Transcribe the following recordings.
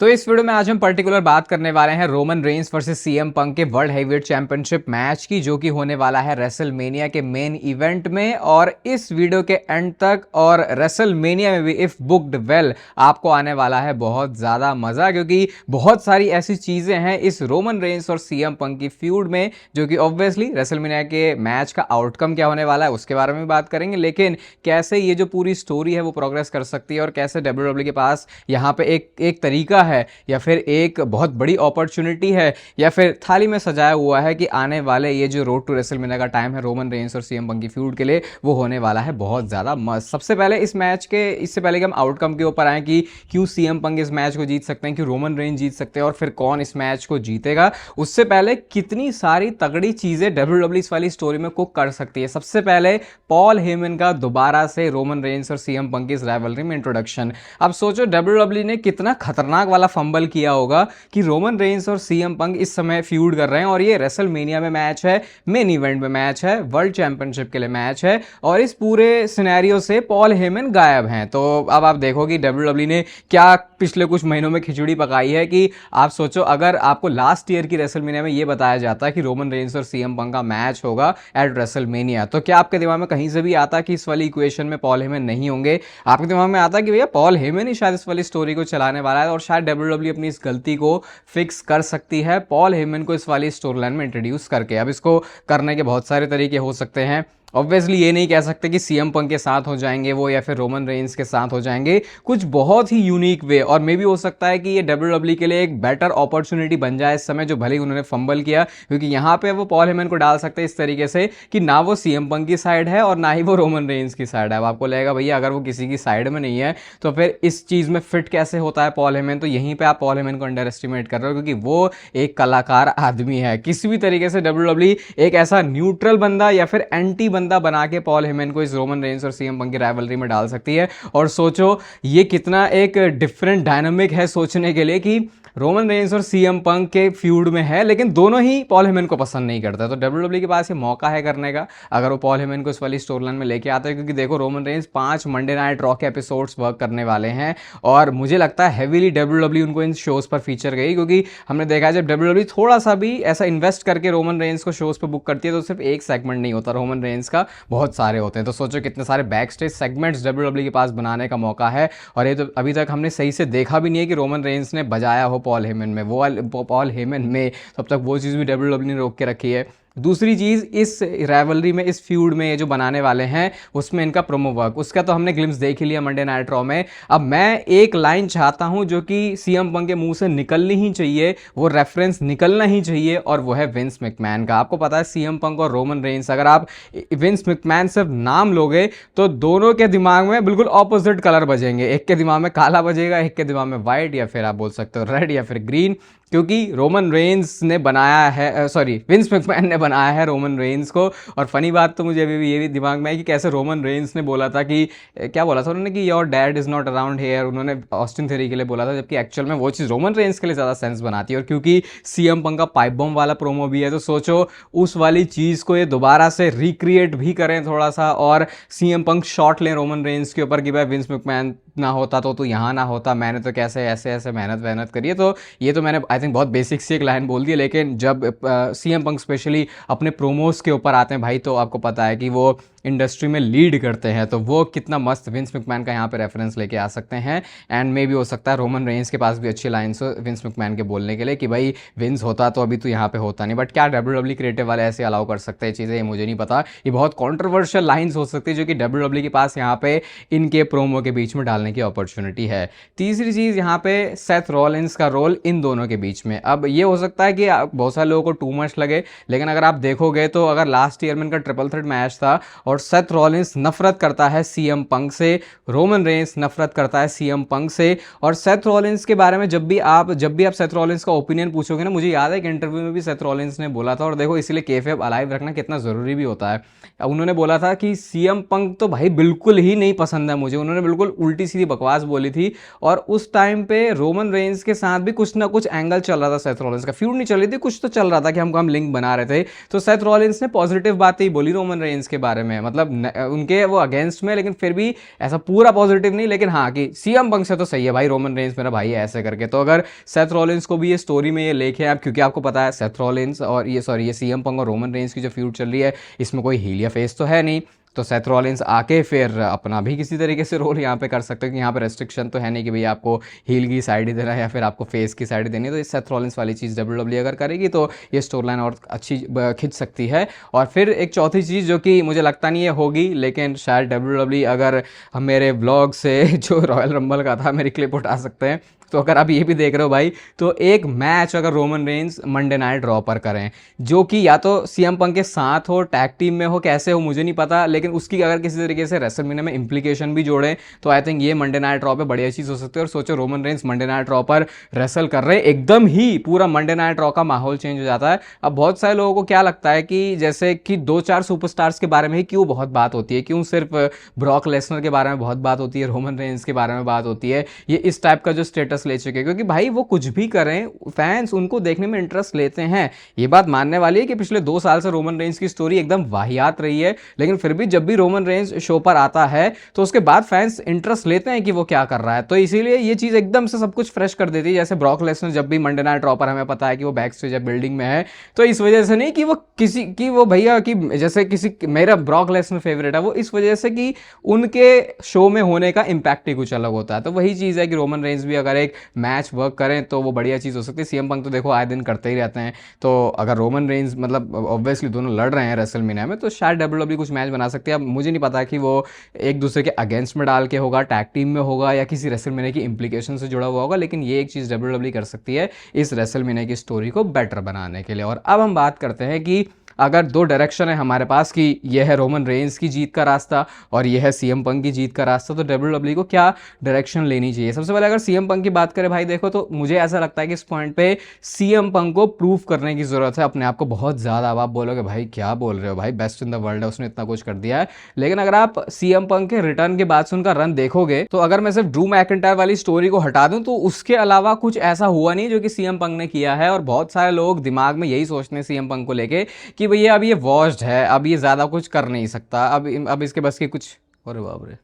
तो इस वीडियो में आज हम पर्टिकुलर बात करने वाले हैं Roman Reigns versus CM Punk के वर्ल्ड हेवीवेट चैंपियनशिप मैच की, जो कि होने वाला है रेसलमेनिया के मेन इवेंट में। और इस वीडियो के एंड तक और रेसलमेनिया में भी इफ बुक्ड वेल आपको आने वाला है बहुत ज़्यादा मज़ा, क्योंकि बहुत सारी ऐसी चीज़ें हैं इस रोमन रेंस और सीएम पंक की फ्यूड में जो कि ऑब्वियसली रेसलमेनिया के मैच का आउटकम क्या होने वाला है उसके बारे में बात करेंगे, लेकिन कैसे ये जो पूरी स्टोरी है वो प्रोग्रेस कर सकती है और कैसे डब्ल्यूडब्ल्यू के पास यहाँ पे एक तरीका है या फिर एक बहुत बड़ी अपॉर्चुनिटी है या फिर थाली में सजाया हुआ है कि आने वाले ये जो रोड टू रेसलमेनिया का टाइम है रोमन रेंस और सीएम पंक की फ्यूड के लिए, वो होने वाला है बहुत ज़्यादा मस्त। सबसे पहले इस मैच के इससे पहले कि हम आउटकम के ऊपर आए कि क्यों सीएम पंक इस मैच को जीत सकते हैं, क्यों रोमन रेंस जीत सकते हैं और फिर कौन इस मैच को जीतेगा, उससे पहले कितनी सारी तगड़ी चीज़ें डब्ल्यूडब्ल्यू इस वाली स्टोरी में कुक कर सकती है। सबसे पहले पॉल हेमन का दोबारा से रोमन रेंस और सीएम पंक की इस राइवलरी में इंट्रोडक्शन। अब सोचो डब्ल्यूडब्ल्यू ने कितना खतरनाक वाला फंबल किया होगा कि रोमन रेंस और सीएम पंक इस समय फ्यूड कर रहे हैं और ये रेसलमेनिया में मैच है, मेन इवेंट में मैच है, वर्ल्ड चैंपियनशिप के लिए मैच है और इस पूरे सिनेरियो से पॉल हेमन गायब हैं। तो अब आप देखो कि डब्ल्यूडब्ल्यू ने क्या पिछले कुछ महीनों में खिचड़ी पकाई है कि आप सोचो अगर आपको लास्ट ईयर की रेसलमेनिया में ये बताया जाता कि रोमन रेंस और सीएम पंक का मैच होगा एट रेसलमेनिया, तो क्या आपके दिमाग में कहीं से भी आता कि इस वाली इक्वेशन में पॉल हेमन नहीं होंगे? आपके दिमाग में आता कि भैया पॉल हेमन ही शायद इस वाली स्टोरी को चलाने वाला है और शायद डब्ल्यूडब्ल्यू अपनी इस गलती को फिक्स कर सकती है पॉल हेमन को इस वाली स्टोरी लाइन में इंट्रोड्यूस करके। अब इसको करने के बहुत सारे तरीके हो सकते हैं। ऑब्वियसली ये नहीं कह सकते कि सीएम पंक के साथ हो जाएंगे वो या फिर रोमन रेंस के साथ हो जाएंगे, कुछ बहुत ही यूनिक वे, और मे भी हो सकता है कि ये डब्ल्यूडब्ल्यू के लिए एक बेटर अपॉर्चुनिटी बन जाए इस समय, जो भले ही उन्होंने फंबल किया, क्योंकि यहाँ पे वो पॉल हेमन को डाल सकते हैं इस तरीके से कि ना वो सीएम पंक की साइड है और ना ही वो रोमन रेंस की साइड है। अब आपको लगेगा भैया अगर वो किसी की साइड में नहीं है तो फिर इस चीज़ में फिट कैसे होता है पॉल हेमन? तो यहीं पर आप पॉल हेमन को अंडर एस्टिमेट कर रहे हो, क्योंकि वो एक कलाकार आदमी है। किसी भी तरीके से डब्ल्यूडब्ल्यू एक ऐसा न्यूट्रल बंदा या फिर एंटी बंदा बना के पॉल हेमन को इस रोमन रेंस और सीएम पंक की राइवलरी में डाल सकती है। और सोचो ये कितना एक डिफरेंट डायनामिक है सोचने के लिए कि रोमन रेंस और सीएम पंक के फ्यूड में है लेकिन दोनों ही पॉल हेमन को पसंद नहीं करता, तो डब्ल्यूडब्ल्यू के पास ये मौका है करने का अगर वो पॉल हेमन को इस वाली स्टोरी लाइन में लेके आते हैं। क्योंकि देखो Roman Reigns 5 Monday night raw के एपिसोड्स वर्क करने वाले हैं और मुझे लगता है हेवीली डब्ल्यूडब्ल्यू उनको इन शोज पर फीचर गई, क्योंकि हमने देखा है जब डब्ल्यूडब्ल्यू थोड़ा सा भी ऐसा इन्वेस्ट करके रोमन रेंस को शोज पर बुक करती है तो सिर्फ एक सेगमेंट नहीं होता रोमन रेंस का, बहुत सारे होते हैं। तो सोचो कितने सारे बैक स्टेज सेगमेंट्स डब्ल्यूडब्ल्यू के पास बनाने का मौका है और ये तो अभी तक हमने सही से देखा भी नहीं है कि रोमन रेंस ने बजाया हो पॉल हेमन में, वो पॉल हेमन में तब तक वो चीज़ भी डब्ल्यूडब्ल्यू ने रोक के रखी है। दूसरी चीज़ इस राइवलरी में इस फ्यूड में ये जो बनाने वाले हैं उसमें इनका प्रोमो वर्क, उसका तो हमने ग्लिम्स देख ही लिया मंडे नाइट रॉ में। अब मैं एक लाइन चाहता हूं जो कि सीएम पंक के मुंह से निकलनी ही चाहिए, वो रेफरेंस निकलना ही चाहिए और वो है विंस मैकमैन का। आपको पता है सीएम पंक और रोमन रेंस, अगर आप विंस मैकमैन सिर्फ नाम लोगे तो दोनों के दिमाग में बिल्कुल ऑपोजिट कलर बजेंगे, एक के दिमाग में काला बजेगा, एक के दिमाग में व्हाइट या फिर आप बोल सकते हो रेड या फिर ग्रीन, क्योंकि रोमन रेंस ने बनाया है, सॉरी विंस मैकमैन ने बनाया है रोमन रेंस को। और फनी बात तो मुझे अभी भी ये भी दिमाग में है कि कैसे रोमन रेंस ने बोला था कि क्या बोला था उन्होंने कि your dad is not around hair, उन्होंने ऑस्टिन थ्योरी के लिए बोला था, जबकि एक्चुअल में वो चीज़ रोमन रेंस के लिए ज़्यादा सेंस बनाती है। और क्योंकि सीएम पंक का पाइप बम वाला प्रोमो भी है तो सोचो उस वाली चीज़ को ये दोबारा से रिक्रिएट भी करें थोड़ा सा और सीएम पंक शॉट लें रोमन रेंस के ऊपर कि भाई विंस मैकमैन ना होता तो तू यहाँ ना होता, मैंने तो कैसे ऐसे ऐसे मेहनत करी है। तो ये तो मैंने आई थिंक बहुत बेसिक सी एक लाइन बोल दी है, लेकिन जब सीएम पंक स्पेशली अपने प्रोमोज के ऊपर आते हैं भाई तो आपको पता है कि वो इंडस्ट्री में लीड करते हैं, तो वो कितना मस्त विंस मैकमैन का यहाँ पे रेफरेंस लेके आ सकते हैं। एंड मे भी हो सकता है रोमन रेंस के पास भी अच्छी लाइन्स हो विंस मैकमैन के बोलने के लिए कि भाई विंस होता तो अभी तो यहाँ पे होता नहीं। बट क्या डब्ल्यूडब्ल्यू क्रिएटिव वाले ऐसे अलाउ कर सकते हैं चीज़ें, ये मुझे नहीं पता। ये बहुत कॉन्ट्रोवर्शियल लाइन्स हो सकती है जो कि डब्ल्यूडब्ल्यू के पास यहाँ पे इनके प्रोमो के बीच में डालने की अपॉर्चुनिटी है। तीसरी चीज़ यहाँ पे सेथ रॉलिंस का रोल इन दोनों के बीच में। अब ये हो सकता है कि बहुत सारे लोगों को टू मच लगे, लेकिन अगर आप देखोगे तो अगर लास्ट ईयर में इनका ट्रिपल थ्रेट मैच था और सेथ रॉलिंस नफरत करता है सीएम पंक से, रोमन रेंस नफरत करता है सीएम पंक से, और सेथ रॉलिंस के बारे में जब भी आप सेथ रॉलिंस का ओपिनियन पूछोगे ना, मुझे याद है कि इंटरव्यू में भी सेथ रॉलिंस ने बोला था, और देखो इसलिए केफेब अलाइव रखना कितना ज़रूरी भी होता है। उन्होंने बोला था कि सीएम पंक तो भाई बिल्कुल ही नहीं पसंद है मुझे, उन्होंने बिल्कुल उल्टी सीधी बकवास बोली थी। और उस टाइम पे रोमन रेंस के साथ भी कुछ ना कुछ एंगल चल रहा था, सेथ रॉलिंस का फ्यूड नहीं चल रही थी, कुछ तो चल रहा था कि हम लिंक बना रहे थे। तो सेथ रॉलिंस ने पॉजिटिव बातें ही बोली रोमन रेंस के बारे में, मतलब उनके वो अगेंस्ट में, लेकिन फिर भी ऐसा पूरा पॉजिटिव नहीं, लेकिन हाँ कि सीएम पंक से तो सही है भाई, रोमन रेंस मेरा भाई है ऐसे करके। तो अगर सेथ रॉलिंस को भी ये स्टोरी में ये लेके आप, क्योंकि आपको पता है सेथ रॉलिंस और ये सीएम पंक और रोमन रेंस की जो फ्यूड चल रही है, इसमें कोई हील या फेस तो है नहीं, तो सेथ रॉलिंस आके फिर अपना भी किसी तरीके से रोल यहाँ पे कर सकते हो कि यहाँ पे रेस्ट्रिक्शन तो है नहीं कि भाई आपको हील की साइड ही देना है या फिर आपको फेस की साइड देनी है। तो इस सेथ रॉलिंस वाली चीज़ डब्ल्यूडब्ल्यू अगर करेगी तो ये स्टोरी लाइन और अच्छी खिंच सकती है। और फिर एक चौथी चीज़ जो कि मुझे लगता नहीं है होगी, लेकिन शायद डब्ल्यूडब्ल्यू अगर हम मेरे ब्लॉग से जो रॉयल रंबल का था मेरी क्लिप उठा सकते हैं, तो अगर आप ये भी देख रहे हो भाई, तो एक मैच अगर Roman Reigns Monday night draw पर करें, जो कि या तो सीएम पंक के साथ हो, टैग टीम में हो, कैसे हो मुझे नहीं पता, लेकिन उसकी अगर किसी तरीके से रेसलमेनिया में इंप्लीकेशन भी जोड़ें, तो आई थिंक ये मंडे नाइट ड्रॉ पे बढ़िया चीज़ हो सकती है। और सोचो Roman Reigns Monday night draw पर रेसल कर रहे हैं, एकदम ही पूरा मंडे नाइट ड्रॉ का माहौल चेंज हो जाता है। अब बहुत सारे लोगों को क्या लगता है कि जैसे कि 2-4 सुपरस्टार्स के बारे में ही क्यों बहुत बात होती है, क्यों सिर्फ ब्रॉक लेसनर के बारे में बहुत बात होती है, रोमन रेंस के बारे में बात होती है, ये इस टाइप का जो स्टेटस ले चुके हैं, क्योंकि भाई वो कुछ भी करें फैंस उनको देखने में इंटरेस्ट लेते हैं। ये बात मानने वाली है कि पिछले 2 साल से रोमन रेंस की स्टोरी एकदम वाहियात रही है, लेकिन फिर भी जब भी रोमन रेंस शो पर आता है तो उसके बाद फैंस इंटरेस्ट लेते हैं कि वो क्या कर रहा है। तो इसीलिए ये चीज़ एकदम से सब कुछ फ्रेश कर देती है। जैसे ब्रॉक लेसनर जब भी मंडे नाइट ड्रॉ पर हमें पता है कि वो बैक स्टेज या बिल्डिंग में है, तो इस वजह से नहीं कि वो किसी की वो भैया कि जैसे किसी मेरा ब्रॉक लेसनर फेवरेट है, वो इस वजह से कि उनके शो में होने का इंपैक्ट ही कुछ अलग होता है। तो वही चीज़ है कि रोमन रेंस भी अगर एक मैच वर्क करें तो वो बढ़िया चीज़ हो सकती है। सीएम पंक तो देखो आए दिन करते ही रहते हैं, तो अगर रोमन रेंस मतलब ऑब्वियसली दोनों लड़ रहे हैं रेसलमेनिया में, तो शायद डब्ल्यूडब्ल्यू कुछ मैच बना सकती है। अब मुझे नहीं पता कि वो एक दूसरे के अगेंस्ट में डाल के होगा, टैग टीम में होगा, या किसी रेसलमेनिया की इंप्लीकेशन से जुड़ा हुआ होगा, लेकिन ये एक चीज़ डब्ल्यूडब्ल्यू कर सकती है इस रेसलमेनिया की स्टोरी को बेटर बनाने के लिए। और अब हम बात करते हैं कि अगर 2 डायरेक्शन है हमारे पास कि यह है रोमन रेंस की जीत का रास्ता और यह है सीएम पंक की जीत का रास्ता, तो डब्ल्यूडब्ल्यू को क्या डायरेक्शन लेनी चाहिए। सबसे पहले अगर सीएम पंक की बात करें भाई, देखो तो मुझे ऐसा लगता है कि इस पॉइंट पे सीएम पंक को प्रूव करने की जरूरत है अपने आप को बहुत ज़्यादा। अब आप बोलोगे भाई क्या बोल रहे हो भाई, बेस्ट इन द वर्ल्ड है, उसने इतना कुछ कर दिया है, लेकिन अगर आप सीएम पंक के रिटर्न के बाद से उनका रन देखोगे, तो अगर मैं सिर्फ ड्रू मैकिंटायर वाली स्टोरी को हटा दूं तो उसके अलावा कुछ ऐसा हुआ नहीं जो कि सीएम पंक ने किया है। और बहुत सारे लोग दिमाग में यही सोचते हैं सीएम पंक को लेके कि भैया अब ये वॉश्ड है, अब ये ज़्यादा कुछ कर नहीं सकता, अब इसके बस की कुछ, अरे बाप रे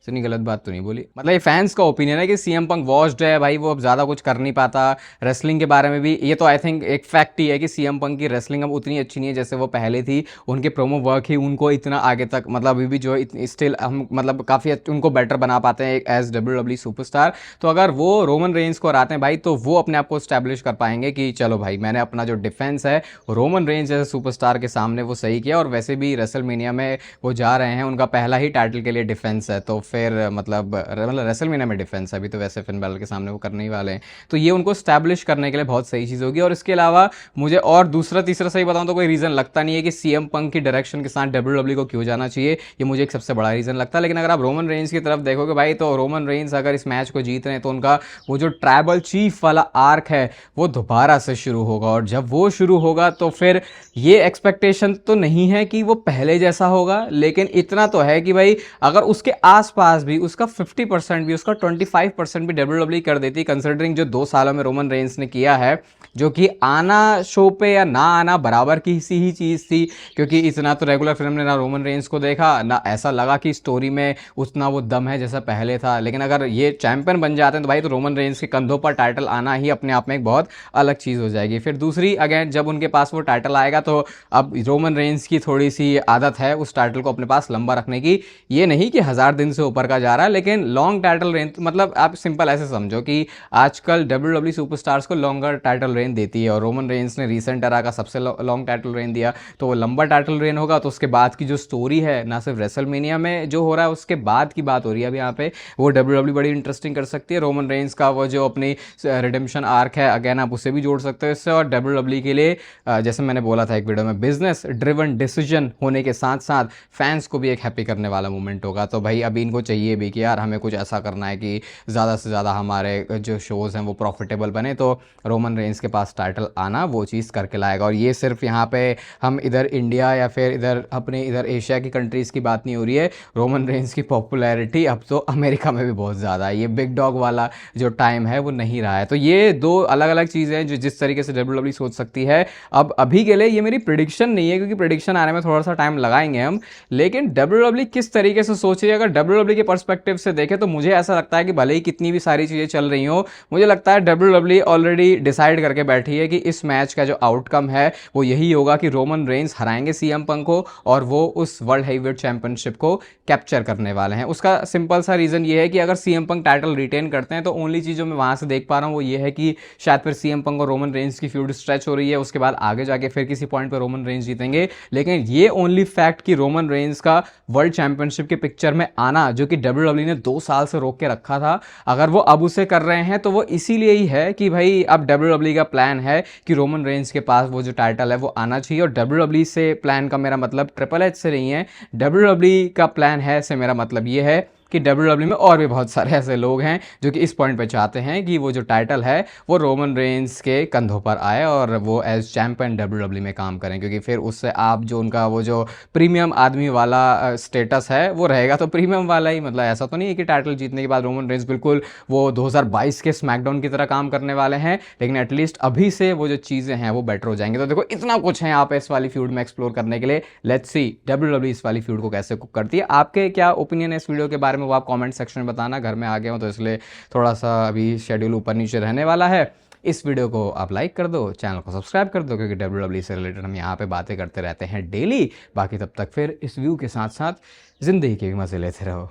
इतनी गलत बात तो नहीं बोली, मतलब ये फैंस का ओपिनियन है कि सीएम पंक वॉश्ड है भाई, वो अब ज़्यादा कुछ कर नहीं पाता। रेसलिंग के बारे में भी ये तो आई थिंक एक फैक्ट ही है कि सीएम पंक की रेसलिंग अब उतनी अच्छी नहीं है जैसे वो पहले थी। उनके प्रोमो वर्क ही उनको इतना आगे तक, मतलब अभी भी जो स्टिल हम मतलब काफ़ी उनको बेटर बना पाते हैं एक एज डब्ल्यूडब्ल्यू सुपरस्टार। तो अगर वो रोमन रेंस को हराते हैं भाई, तो वो अपने आप को स्टैब्लिश कर पाएंगे कि चलो भाई मैंने अपना जो डिफेंस है रोमन रेंस जैसे सुपरस्टार के सामने वो सही किया। और वैसे भी रेसलमेनिया में वो जा रहे हैं, उनका पहला ही टाइटल के लिए डिफेंस है, तो फिर मतलब रेसलमेनिया में डिफेंस है अभी, तो वैसे फिन बैलर के सामने वो करने ही वाले हैं, तो ये उनको स्टैब्लिश करने के लिए बहुत सही चीज़ होगी। और इसके अलावा मुझे और दूसरा तीसरा सही बताऊं तो कोई रीज़न लगता नहीं है कि सीएम पंक की डायरेक्शन के साथ डब्ल्यूडब्ल्यू को क्यों जाना चाहिए, ये मुझे एक सबसे बड़ा रीज़न लगता है। लेकिन अगर आप रोमन रेंस की तरफ देखोगे भाई, तो रोमन रेंस अगर इस मैच को जीत रहे हैं तो उनका वो जो ट्राइबल चीफ वाला आर्क है वो दोबारा से शुरू होगा। और जब वो शुरू होगा तो फिर ये एक्सपेक्टेशन तो नहीं है कि वो पहले जैसा होगा, लेकिन इतना तो है कि भाई अगर उसके आसपास भी उसका 50% भी, उसका 25% भी डब्ल्यूडब्ल्यू कर देती, कंसिडरिंग जो 2 सालों में रोमन रेंस ने किया है, जो कि आना शो पे या ना आना बराबर की सी ही चीज़ थी, क्योंकि इतना तो रेगुलर फिल्म ने ना रोमन रेंस को देखा, ना ऐसा लगा कि स्टोरी में उतना वो दम है जैसा पहले था। लेकिन अगर ये चैंपियन बन जाते हैं तो भाई तो रोमन रेंस के कंधों पर टाइटल आना ही अपने आप में एक बहुत अलग चीज़ हो जाएगी। फिर दूसरी अगेन जब उनके पास वो टाइटल आएगा, तो अब रोमन रेंस की थोड़ी सी आदत है उस टाइटल को अपने पास लंबा रखने की, ये नहीं कि 1000 दिन से ऊपर का जा रहा है, लेकिन लॉन्ग टाइटल रेंज, मतलब आप सिंपल ऐसे समझो कि आजकल डब्ल्यूडब्ल्यू सुपरस्टार्स को लॉन्गर टाइटल रेंज देती है, और रोमन रेंस ने रीसेंट एरा का सबसे लॉन्ग टाइटल रेंज दिया, तो वो लंबा टाइटल रेंज होगा। तो उसके बाद की जो स्टोरी है, ना सिर्फ रेसलमेनिया में जो हो रहा है उसके बाद की बात हो रही है अब यहाँ पे, वो डब्ल्यूडब्ल्यू बड़ी इंटरेस्टिंग कर सकती है। रोमन रेंस का वो जो अपनी रिडेम्पशन आर्क है, अगेन आप उसे भी जोड़ सकते हो इससे। और डब्ल्यूडब्ल्यू के लिए जैसे मैंने बोला था एक वीडियो में, बिजनेस ड्रिवन डिसीजन होने के साथ साथ फैंस को भी एक हैप्पी करने वाला मोमेंट होगा। तो भाई अभी इनको चाहिए भी कि यार हमें कुछ ऐसा करना है कि ज़्यादा से ज़्यादा हमारे जो शोज़ हैं वो प्रॉफिटेबल बने, तो रोमन रेंस के पास टाइटल आना वो चीज़ करके लाएगा। और ये सिर्फ यहाँ पे हम इधर इंडिया या फिर इधर अपने इधर एशिया की कंट्रीज़ की बात नहीं हो रही है। रोमन रेंस की पॉपुलैरिटी अब तो अमेरिका में भी बहुत ज़्यादा है। ये बिग डॉग वाला जो टाइम है वो नहीं रहा है। तो ये दो अलग अलग चीज़ें हैं जो जिस तरीके से WWE सोच सकती है। अब अभी के लिए ये मेरी प्रिडिक्शन नहीं है, क्योंकि प्रिडिक्शन आने में थोड़ा सा टाइम लगाएंगे हम, लेकिन WWE किस तरीके से सोच रही है, अगर WWE के पर्सपेक्टिव से देखें तो मुझे ऐसा लगता है कि भले ही कितनी भी सारी चीज़ें चल रही हो, मुझे लगता है WWE ऑलरेडी डिसाइड करके बैठी है कि इस मैच का जो आउटकम है वो यही होगा कि रोमन रेंस हराएंगे सीएम पंक को और वो उस वर्ल्ड हेवीवेट चैंपियनशिप को कैप्चर करने वाले हैं। उसका सिंपल सा रीज़न ये है कि अगर सीएम पंक टाइटल रिटेन करते हैं तो ओनली चीज़ जो मैं वहाँ से देख पा रहा हूँ वो ये है कि शायद फिर सीएम पंक और रोमन रेंस की फ्यूड स्ट्रेच हो रही है, उसके बाद आगे जाके फिर किसी पॉइंट पर रोमन रेंस जीतेंगे। लेकिन ये ओनली फैक्ट कि रोमन रेंस का वर्ल्ड चैंपियनशिप के पिक्चर में आना, जो कि WWE ने 2 साल से रोक के रखा था, अगर वो अब उसे कर रहे हैं तो वो इसीलिए ही है कि भाई अब WWE का प्लान है कि रोमन रेंस के पास वो जो टाइटल है वो आना चाहिए। और WWE से प्लान का मेरा मतलब ट्रिपल एच से नहीं है, WWE का प्लान है से मेरा मतलब ये है कि WWE में और भी बहुत सारे ऐसे लोग हैं जो कि इस पॉइंट पे चाहते हैं कि वो जो टाइटल है वो रोमन रेंस के कंधों पर आए और वो एज चैंपियन WWE में काम करें, क्योंकि फिर उससे आप जो उनका वो जो प्रीमियम आदमी वाला स्टेटस है वो रहेगा। तो प्रीमियम वाला ही, मतलब ऐसा तो नहीं है कि टाइटल जीतने के बाद रोमन रेंस बिल्कुल वो 2022 के स्मैकडाउन की तरह काम करने वाले हैं, लेकिन एटलीस्ट अभी से वो जो चीज़ें हैं वो बेटर हो जाएंगे। तो देखो इतना कुछ है यहाँ पे इस वाली फ्यूड में एक्सप्लोर करने के लिए। लेट्स सी WWE इस वाली फ्यूड को कैसे कुक करती है। आपके क्या ओपिनियन है इस वीडियो के बारे में वो आप कमेंट सेक्शन में बताना। घर में आ गया हूँ तो इसलिए थोड़ा सा अभी शेड्यूल ऊपर नीचे रहने वाला है। इस वीडियो को आप लाइक कर दो, चैनल को सब्सक्राइब कर दो, क्योंकि WWE से रिलेटेड हम यहाँ पे बातें करते रहते हैं डेली। बाकी तब तक फिर इस व्यू के साथ साथ ज़िंदगी के भी मज़े लेते रहो।